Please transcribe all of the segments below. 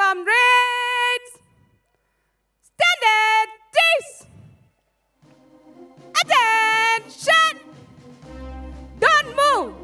Comrades, stand at ease. Attention! Don't move.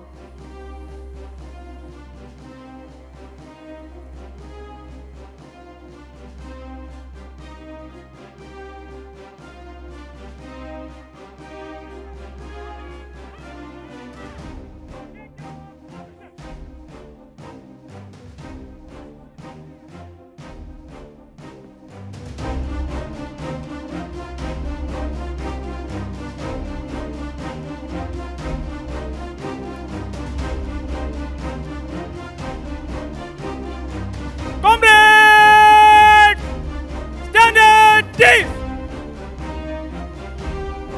Comrades, stand at ease.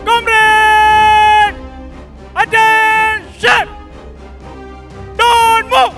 Comrades, attention. Don't move.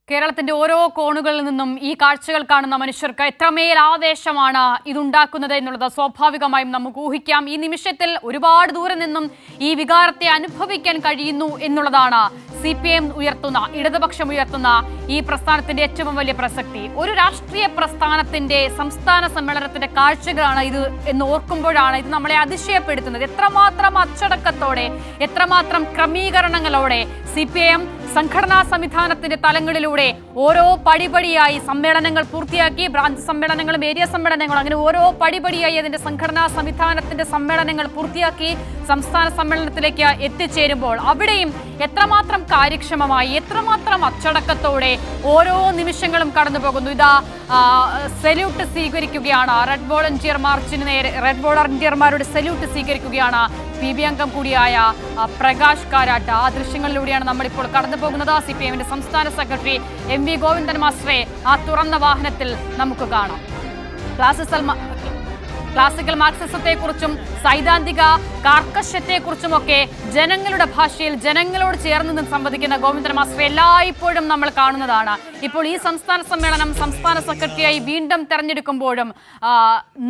കേരളത്തിന്റെ ഓരോ കോണുകളിൽ നിന്നും ഈ കാഴ്ചകൾ കാണുന്ന മനുഷ്യർക്ക് എത്രമേൽ ആവേശമാണ് ഇതുണ്ടാക്കുന്നത് എന്നുള്ളത് സ്വാഭാവികമായും നമുക്ക് ഊഹിക്കാം. ഈ നിമിഷത്തിൽ ഒരുപാട് ദൂരെ നിന്നും ഈ വികാരത്തെ അനുഭവിക്കാൻ കഴിയുന്നു എന്നുള്ളതാണ് CPM ഉയർത്തുന്ന, ഇടതുപക്ഷം ഉയർത്തുന്ന ഈ പ്രസ്ഥാനത്തിന്റെ ഏറ്റവും വലിയ പ്രസക്തി. ഒരു രാഷ്ട്രീയ പ്രസ്ഥാനത്തിന്റെ സംസ്ഥാന സമ്മേളനത്തിന്റെ കാഴ്ചകളാണ് ഇത് എന്ന് ഓർക്കുമ്പോഴാണ് ഇത് നമ്മളെ അതിശയപ്പെടുത്തുന്നത്. എത്രമാത്രം അച്ചടക്കത്തോടെ, എത്രമാത്രം ക്രമീകരണങ്ങളോടെ CPM സംഘടനാ സംവിധാനത്തിന്റെ തലങ്ങളിലൂടെ ഓരോ പടിപടിയായി സമ്മേളനങ്ങൾ പൂർത്തിയാക്കി, ബ്രാഞ്ച് സമ്മേളനങ്ങളും ഏരിയ സമ്മേളനങ്ങളും അങ്ങനെ ഓരോ പടിപടിയായി അതിന്റെ സംഘടനാ സംവിധാനത്തിന്റെ സമ്മേളനങ്ങൾ പൂർത്തിയാക്കി സംസ്ഥാന സമ്മേളനത്തിലേക്ക് എത്തിച്ചേരുമ്പോൾ അവിടെയും എത്രമാത്രം കാര്യക്ഷമമായി, എത്രമാത്രം അച്ചടക്കത്തോടെ ഓരോ നിമിഷങ്ങളും കടന്നു പോകുന്നു. ഇതാ സല്യൂട്ട് സ്വീകരിക്കുകയാണ്, റെഡ് വോളണ്ടിയർ മാർച്ചിന് നേരെ റെഡ് വോളണ്ടിയർമാരുടെ സല്യൂട്ട് സ്വീകരിക്കുകയാണ് PB അംഗം കൂടിയായ പ്രകാശ് കാരാട്ട്. ആ ദൃശ്യങ്ങളിലൂടെയാണ് നമ്മളിപ്പോൾ കടന്നു പോകുന്നത്. CPMന്റെ സംസ്ഥാന സെക്രട്ടറി MV ഗോവിന്ദൻ മാസ്റ്ററെ ആ തുറന്ന വാഹനത്തിൽ നമുക്ക് കാണാം. ക്ലാസിക്കൽ മാർക്സിസത്തെക്കുറിച്ചും സൈദ്ധാന്തിക കാർക്കശ്യത്തെക്കുറിച്ചുമൊക്കെ ജനങ്ങളുടെ ഭാഷയിൽ ജനങ്ങളോട് ചേർന്ന് നിന്ന് സംവദിക്കുന്ന ഗോവിന്ദൻ മാസ്റ്റർ എല്ലായ്പ്പോഴും നമ്മൾ കാണുന്നതാണ്. ഇപ്പോൾ ഈ സംസ്ഥാന സമ്മേളനം സംസ്ഥാന സെക്രട്ടറിയായി വീണ്ടും തെരഞ്ഞെടുക്കുമ്പോഴും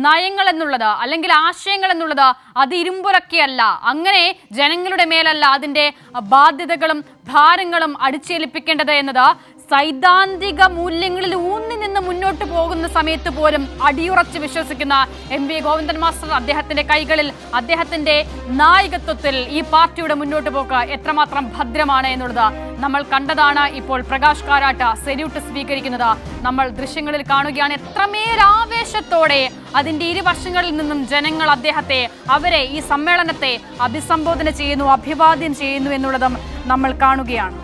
നയങ്ങൾ എന്നുള്ളത് അല്ലെങ്കിൽ ആശയങ്ങൾ എന്നുള്ളത് അത് ഇരുമ്പുറക്കിയല്ല, അങ്ങനെ ജനങ്ങളുടെ മേലല്ല അതിൻ്റെ ബാധ്യതകളും ഭാരങ്ങളും അടിച്ചേൽപ്പിക്കേണ്ടത് എന്നത് സൈദ്ധാന്തിക മൂല്യങ്ങളിൽ ഊന്നി നിന്ന് മുന്നോട്ട് പോകുന്ന സമയത്ത് പോലും അടിയുറച്ച് വിശ്വസിക്കുന്ന എം.വി. ഗോവിന്ദൻ മാസ്റ്റർ അദ്ദേഹത്തിന്റെ കൈകളിൽ അദ്ദേഹത്തിന്റെ നായകത്വത്തിൽ ഈ പാർട്ടിയുടെ മുന്നോട്ട് പോക്ക് എത്രമാത്രം ഭദ്രമാണ് എന്നുള്ളത് നമ്മൾ കണ്ടതാണ്. ഇപ്പോൾ പ്രകാശ് കാരാട്ട് സെല്യൂട്ട് സ്വീകരിക്കുന്നത് നമ്മൾ ദൃശ്യങ്ങളിൽ കാണുകയാണ്. എത്രമേൽ ആവേശത്തോടെ അതിന്റെ ഇരുവശങ്ങളിൽ നിന്നും ജനങ്ങൾ അവരെ ഈ സമ്മേളനത്തെ അഭിസംബോധന ചെയ്യുന്നു, അഭിവാദ്യം ചെയ്യുന്നു എന്നുള്ളതും നമ്മൾ കാണുകയാണ്.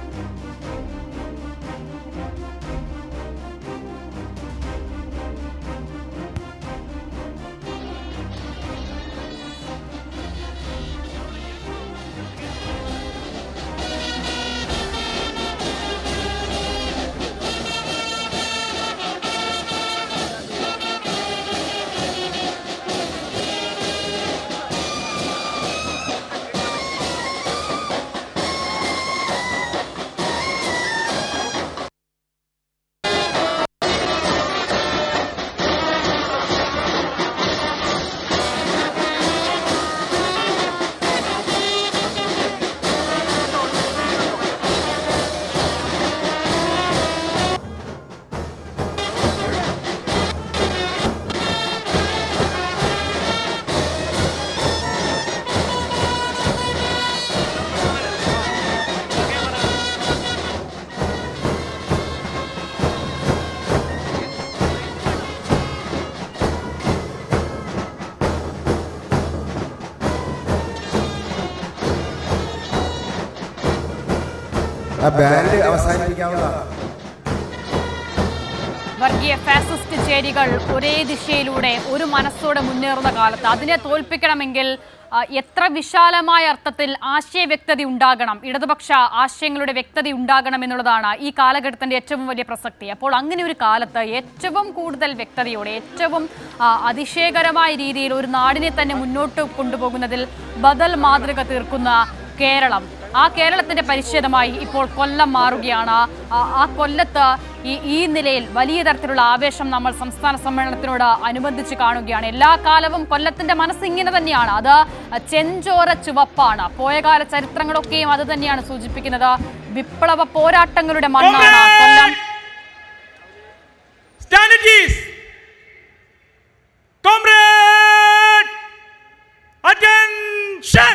ബാൻഡ് അവസാനിപ്പിക്കാവുന്നതാണ്. വർഗീയ ഫാസിസ്റ്റ് ചേരികൾ ഒരേ ദിശയിലൂടെ ഒരു മനസ്സോടെ മുന്നേറുന്ന കാലത്ത് അതിനെ തോൽപ്പിക്കണമെങ്കിൽ എത്ര വിശാലമായ അർത്ഥത്തിൽ ആശയ വ്യക്തത ഉണ്ടാകണം, ഇടതുപക്ഷ ആശയങ്ങളുടെ വ്യക്തത ഉണ്ടാകണം എന്നുള്ളതാണ് ഈ കാലഘട്ടത്തിന്റെ ഏറ്റവും വലിയ പ്രസക്തി. അപ്പോൾ അങ്ങനെ ഒരു കാലത്ത് ഏറ്റവും കൂടുതൽ വ്യക്തതയോടെ ഏറ്റവും അതിശയകരമായ രീതിയിൽ ഒരു നാടിനെ തന്നെ മുന്നോട്ട് കൊണ്ടുപോകുന്നതിൽ ബദൽ മാതൃക തീർക്കുന്ന കേരളം, ആ കേരളത്തിന്റെ പരിച്ഛേദമായി ഇപ്പോൾ കൊല്ലം മാറുകയാണ്. ആ കൊല്ലത്ത് ഈ നിലയിൽ വലിയ തരത്തിലുള്ള ആവേശം നമ്മൾ സംസ്ഥാന സമ്മേളനത്തിനോട് അനുബന്ധിച്ച് കാണുകയാണ്. എല്ലാ കാലവും കൊല്ലത്തിന്റെ മനസ്സ് ഇങ്ങനെ തന്നെയാണ്, അത് ചെഞ്ചോര ചുവപ്പാണ്. പോയകാല ചരിത്രങ്ങളൊക്കെയും അത് തന്നെയാണ് സൂചിപ്പിക്കുന്നത്. വിപ്ലവ പോരാട്ടങ്ങളുടെ മണ്ണാണ് കൊല്ലം. Comrade, attention!